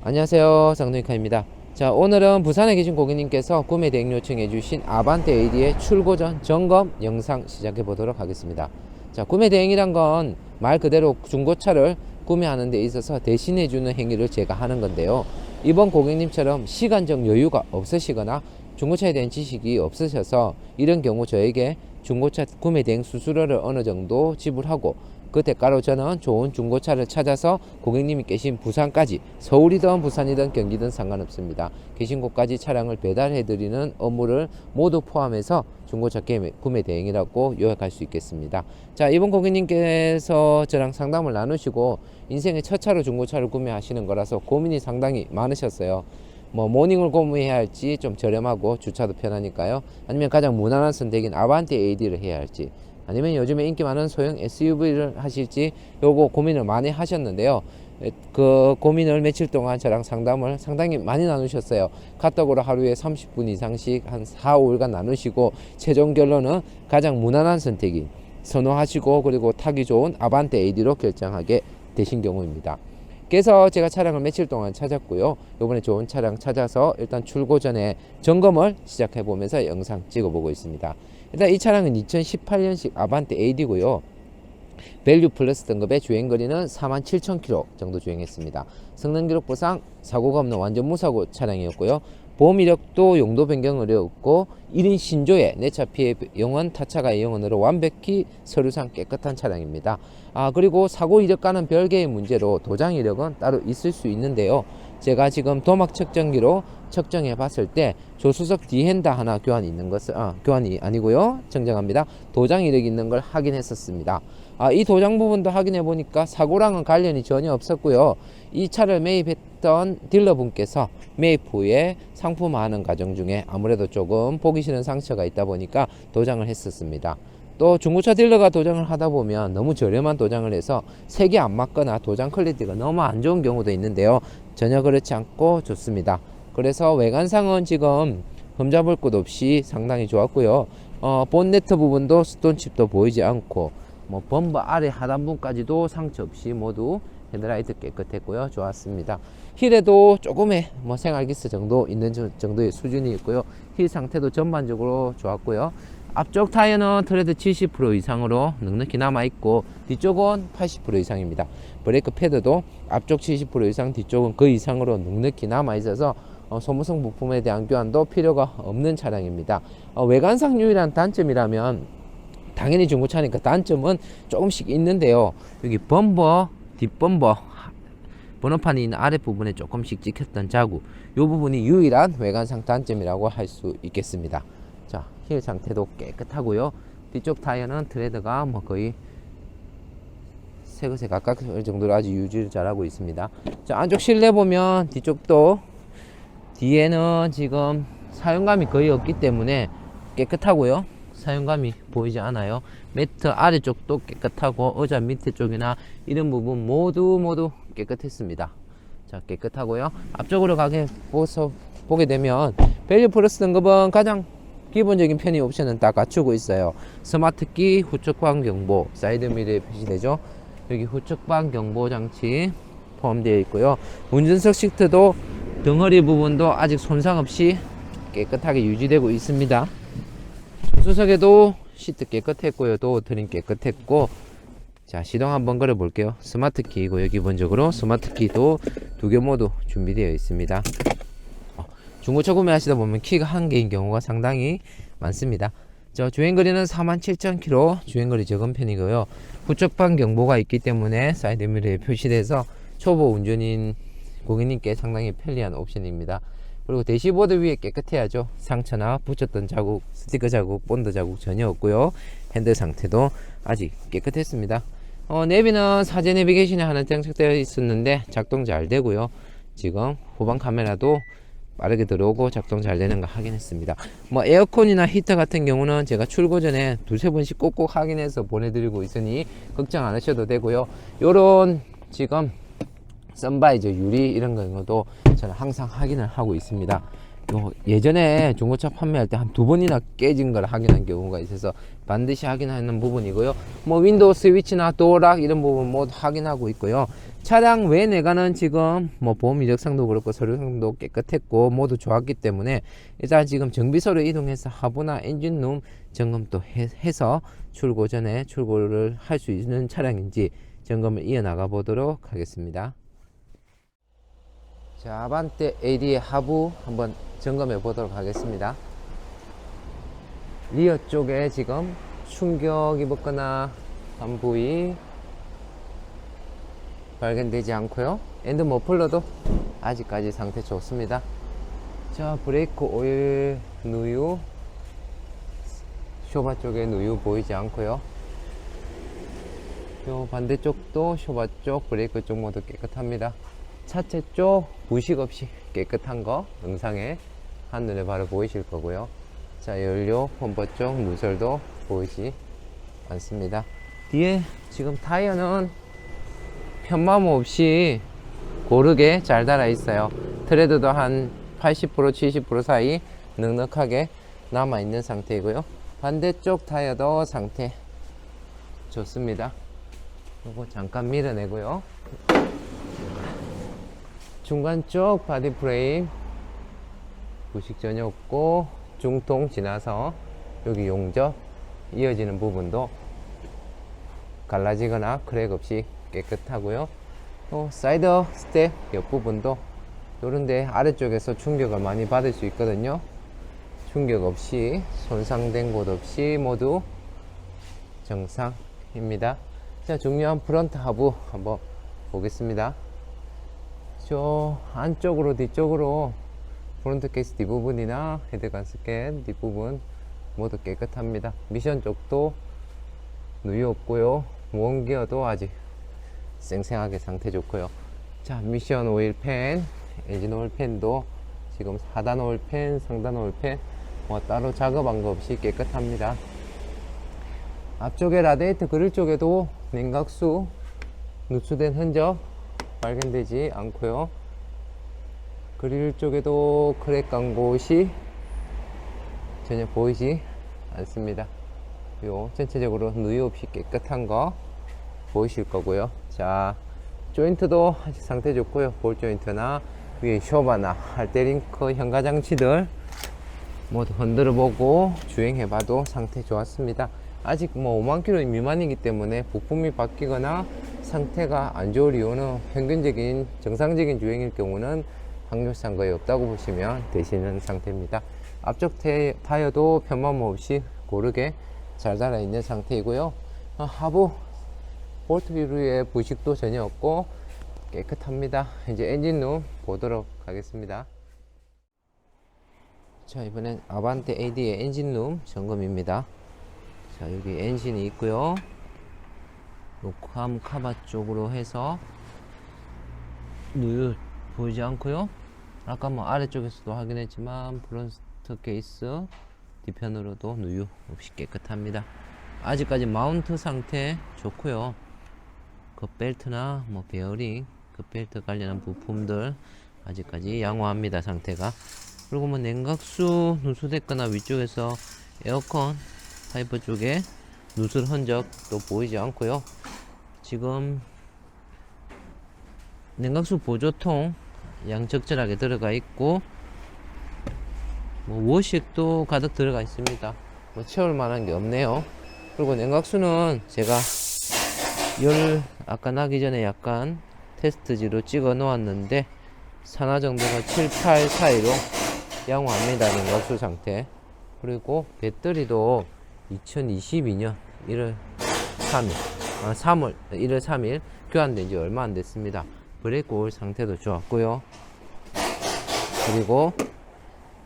안녕하세요, 쌍둥이카입니다. 자, 오늘은 부산에 계신 고객님께서 구매 대행 요청해 주신 아반떼 AD의 출고 전 점검 영상 시작해 보도록 하겠습니다. 자, 구매 대행이란 건 말 그대로 중고차를 구매하는 데 있어서 대신해 주는 행위를 제가 하는 건데요. 이번 고객님처럼 시간적 여유가 없으시거나 중고차에 대한 지식이 없으셔서 이런 경우 저에게 중고차 구매 대행 수수료를 어느 정도 지불하고 그 대가로 저는 좋은 중고차를 찾아서 고객님이 계신 부산까지, 서울이든 부산이든 경기든 상관없습니다. 계신 곳까지 차량을 배달해 드리는 업무를 모두 포함해서 중고차 구매 대행이라고 요약할 수 있겠습니다. 자, 이번 고객님께서 저랑 상담을 나누시고 인생의 첫 차로 중고차를 구매하시는 거라서 고민이 상당히 많으셨어요. 모닝을 구매해야 할지, 좀 저렴하고 주차도 편하니까요, 아니면 가장 무난한 선택인 아반떼 AD를 해야 할지, 아니면 요즘에 인기 많은 소형 SUV를 하실지, 요거 고민을 많이 하셨는데요. 그 고민을 며칠 동안 저랑 상담을 상당히 많이 나누셨어요. 카톡으로 하루에 30분 이상씩 한 4, 5일간 나누시고 최종 결론은 가장 무난한 선택이 선호하시고 그리고 타기 좋은 아반떼 AD로 결정하게 되신 경우입니다. 그래서 제가 차량을 며칠 동안 찾았고요. 이번에 좋은 차량 찾아서 일단 출고 전에 점검을 시작해 보면서 영상 찍어 보고 있습니다. 일단 이 차량은 2018년식 아반떼 AD고요. 밸류 플러스 등급의 주행거리는 47,000km 정도 주행했습니다. 성능기록부상 사고가 없는 완전 무사고 차량이었고요. 보험 이력도 용도 변경 어려웠고 1인 신조에 내차 피해 영원, 타차가 영원으로 완벽히 서류상 깨끗한 차량입니다. 그리고 사고 이력과는 별개의 문제로 도장 이력은 따로 있을 수 있는데요. 제가 지금 도막 측정기로 측정해 봤을 때 조수석 뒤핸다 하나 교환이 있는 것을 교환이 아니고요, 정정합니다. 도장 이력이 있는 걸 확인했었습니다. 이 도장 부분도 확인해 보니까 사고랑은 관련이 전혀 없었고요. 이 차를 매입했던 딜러분께서 매입 후에 상품화하는 과정 중에 아무래도 조금 보기 싫은 상처가 있다 보니까 도장을 했었습니다. 또 중고차 딜러가 도장을 하다 보면 너무 저렴한 도장을 해서 색이 안 맞거나 도장 퀄리티가 너무 안 좋은 경우도 있는데요. 전혀 그렇지 않고 좋습니다. 그래서 외관상은 지금 흠잡을 곳 없이 상당히 좋았고요. 본네트 부분도 스톤칩도 보이지 않고 범버 아래 하단부까지도 상처 없이 모두 헤드라이트 깨끗했고요. 좋았습니다. 힐에도 조금의 생활기스 정도 있는 정도의 수준이 있고요. 힐 상태도 전반적으로 좋았고요. 앞쪽 타이어는 트레드 70% 이상으로 넉넉히 남아있고 뒤쪽은 80% 이상입니다. 브레이크 패드도 앞쪽 70% 이상, 뒤쪽은 그 이상으로 넉넉히 남아있어서 소모성 부품에 대한 교환도 필요가 없는 차량입니다. 외관상 유일한 단점이라면 당연히 중고차니까 단점은 조금씩 있는데요. 여기 범버, 뒷범버 번호판이 있는 아랫부분에 조금씩 찍혔던 자국, 이 부분이 유일한 외관상 단점이라고 할 수 있겠습니다. 자, 힐 상태도 깨끗하고요. 뒤쪽 타이어는 트레드가 거의 새 것에 가까울 정도로 아주 유지를 잘하고 있습니다. 자, 안쪽 실내 보면 뒤쪽도 뒤에는 지금 사용감이 거의 없기 때문에 깨끗하고요. 사용감이 보이지 않아요. 매트 아래쪽도 깨끗하고 의자 밑에 쪽이나 이런 부분 모두 깨끗했습니다. 자, 깨끗하고요. 앞쪽으로 보게 되면 밸류 플러스 등급은 가장 기본적인 편의 옵션은 다 갖추고 있어요. 스마트키, 후측방 경보, 사이드미러에 표시되죠. 여기 후측방 경보 장치 포함되어 있고요. 운전석 시트도 덩어리 부분도 아직 손상 없이 깨끗하게 유지되고 있습니다. 조수석에도 시트 깨끗했고요. 도어 트림 깨끗했고, 자, 시동 한번 걸어 볼게요. 스마트키이고요. 기본적으로 스마트키도 두 개 모두 준비되어 있습니다. 중고차 구매하시다 보면 키가 한 개인 경우가 상당히 많습니다. 주행거리는 47,000km, 주행거리 적은 편이고요. 후측방 경보가 있기 때문에 사이드미러에 표시돼서 초보 운전인 고객님께 상당히 편리한 옵션입니다. 그리고 대시보드 위에 깨끗해야죠. 상처나 붙였던 자국, 스티커 자국, 본드 자국 전혀 없고요. 핸들 상태도 아직 깨끗했습니다. 내비는 사제 내비게이션에 하나 장착되어 있었는데 작동 잘 되고요. 지금 후방 카메라도 빠르게 들어오고 작동 잘 되는 거 확인했습니다. 에어컨이나 히터 같은 경우는 제가 출고 전에 두세 번씩 꼭꼭 확인해서 보내드리고 있으니 걱정 안 하셔도 되고요. 요런 지금 선바이저 유리 이런 경우도 저는 항상 확인을 하고 있습니다. 예전에 중고차 판매할 때 한 2번이나 깨진 걸 확인한 경우가 있어서 반드시 확인하는 부분이고요. 뭐 윈도우 스위치나 도어락 이런 부분 모두 확인하고 있고요. 차량 외 내관은 지금 뭐 보험 이력상도 그렇고 서류상도 깨끗했고 모두 좋았기 때문에 일단 지금 정비소로 이동해서 하부나 엔진룸 점검도 해서 출고 전에 출고를 할 수 있는 차량인지 점검을 이어나가 보도록 하겠습니다. 자, 아반떼 AD의 하부 한번 점검해 보도록 하겠습니다. 리어 쪽에 지금 충격 입었거나 한 부위 발견되지 않고요. 엔드 머플러도 아직까지 상태 좋습니다. 자, 브레이크 오일 누유, 쇼바 쪽에 누유 보이지 않고요. 요 반대쪽도 쇼바 쪽, 브레이크 쪽 모두 깨끗합니다. 차체 쪽 부식 없이 깨끗한 거 영상에 한눈에 바로 보이실 거고요. 자, 연료 펌프 쪽 누설도 보이지 않습니다. 뒤에 지금 타이어는 편마모 없이 고르게 잘 달아 있어요. 트레드도 한 80% 70% 사이 넉넉하게 남아 있는 상태이고요. 반대쪽 타이어도 상태 좋습니다. 요거 잠깐 밀어내고요. 중간 쪽 바디 프레임 부식 전혀 없고, 중통 지나서 여기 용접 이어지는 부분도 갈라지거나 크랙 없이 깨끗하고요. 또 사이드 스텝 옆부분도 요런데 아래쪽에서 충격을 많이 받을 수 있거든요. 충격 없이, 손상된 곳 없이 모두 정상입니다. 자, 중요한 프론트 하부 한번 보겠습니다. 저 안쪽으로 뒤쪽으로 프론트 케이스 뒷부분이나 헤드간 스캔 뒷부분 모두 깨끗합니다. 미션 쪽도 누유 없고요. 무언기어도 아직 쌩쌩하게 상태 좋고요. 자, 미션 오일 팬, 엔진 오일 팬도 지금 하단 오일 팬, 상단 오일 팬 뭐 따로 작업한 거 없이 깨끗합니다. 앞쪽에 라디에이터 그릴 쪽에도 냉각수 누수된 흔적 발견되지 않고요. 그릴 쪽에도 크랙 간 곳이 전혀 보이지 않습니다. 요 전체적으로 누유 없이 깨끗한 거 보이실 거고요. 자, 조인트도 아직 상태 좋고요. 볼 조인트나 위에 쇼바나 할때링크 현가장치들 모두 흔들어 보고 주행해 봐도 상태 좋았습니다. 아직 뭐 5만 킬로 미만이기 때문에 부품이 바뀌거나 상태가 안 좋을 이유는 평균적인 정상적인 주행일 경우는 확률상 거의 없다고 보시면 되시는 상태입니다. 앞쪽 타이어도 편마모 없이 고르게 잘 달아 있는 상태이고요. 하부 볼트 비루에 부식도 전혀 없고 깨끗합니다. 이제 엔진룸 보도록 하겠습니다. 자, 이번엔 아반떼 AD의 엔진룸 점검입니다. 자, 여기 엔진이 있고요. 녹함 카바 쪽으로 해서 누유 보이지 않고요. 아까 뭐 아래쪽에서도 확인했지만 프론트 케이스 뒤편으로도 누유 없이 깨끗합니다. 아직까지 마운트 상태 좋고요. 그 벨트나 뭐 베어링, 그 벨트 관련한 부품들 아직까지 양호합니다, 상태가. 그리고 뭐 냉각수 누수됐거나 위쪽에서 에어컨 파이프 쪽에 누설 흔적도 보이지 않고요. 지금 냉각수 보조통 양적절하게 들어가 있고, 뭐 워식도 가득 들어가 있습니다. 뭐 채울 만한 게 없네요. 그리고 냉각수는 제가 열 아까 나기 전에 약간 테스트지로 찍어 놓았는데 산화 정도가 7, 8 사이로 양호합니다, 냉각수 상태. 그리고 배터리도 2022년 1월 3일 1월 3일 교환된 지 얼마 안 됐습니다. 브레이크 오일 상태도 좋았고요. 그리고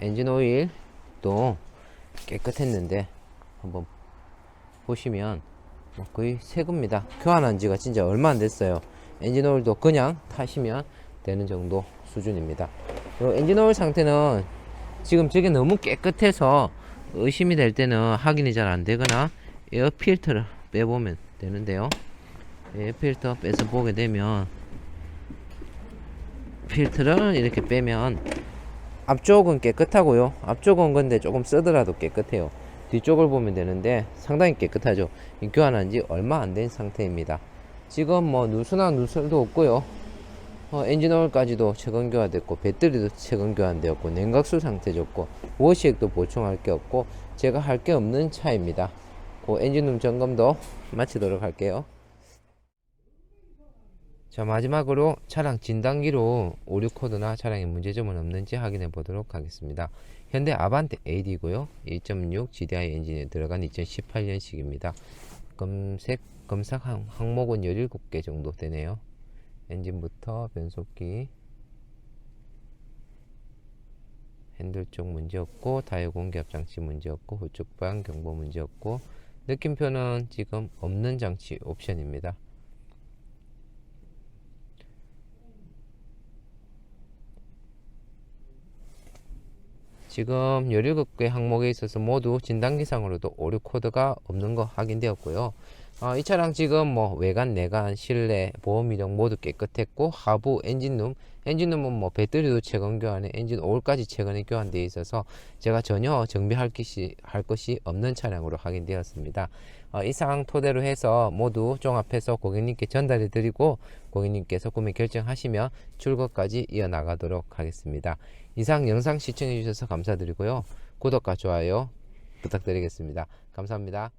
엔진 오일도 깨끗했는데 한번 보시면 뭐 거의 새 겁니다. 교환한 지가 진짜 얼마 안 됐어요. 엔진 오일도 그냥 타시면 되는 정도 수준입니다. 엔진 오일 상태는 지금 저게 너무 깨끗해서 의심이 될 때는 확인이 잘 안 되거나 에어 필터를 빼보면 되는데요. 에어 필터 빼서 보게 되면 필터를 이렇게 빼면 앞쪽은 깨끗하고요. 앞쪽은 근데 조금 쓰더라도 깨끗해요. 뒤쪽을 보면 되는데 상당히 깨끗하죠. 교환한 지 얼마 안 된 상태입니다. 지금 뭐 누수나 누설도 없고요. 엔진 오일까지도 최근 교환됐고, 배터리도 최근 교환되었고, 냉각수 상태 좋고, 워시액도 보충할 게 없고, 제가 할 게 없는 차입니다. 그 엔진룸 점검도 마치도록 할게요. 자, 마지막으로 차량 진단기로 오류 코드나 차량에 문제점은 없는지 확인해 보도록 하겠습니다. 현대 아반떼 AD고요. 2.6 GDI 엔진에 들어간 2018년식입니다. 검색 항목은 17개 정도 되네요. 엔진부터 변속기, 핸들 쪽 문제없고, 타이어 공기압 장치 문제없고, 후측 방 경보 문제없고, 느낌표는 지금 없는 장치 옵션입니다. 지금 17개 항목에 있어서 모두 진단기상으로도 오류 코드가 없는 거 확인되었고요. 이 차량 지금 뭐 외관, 내관, 실내, 보험 이력 모두 깨끗했고, 하부 엔진룸은 뭐 배터리도 최근 교환에 엔진 오일까지 최근에 교환되어 있어서 제가 전혀 정비할 것이 없는 차량으로 확인되었습니다. 이 사항 토대로 해서 모두 종합해서 고객님께 전달해 드리고, 고객님께서 구매 결정하시면 출고까지 이어나가도록 하겠습니다. 이상 영상 시청해 주셔서 감사드리고요. 구독과 좋아요 부탁드리겠습니다. 감사합니다.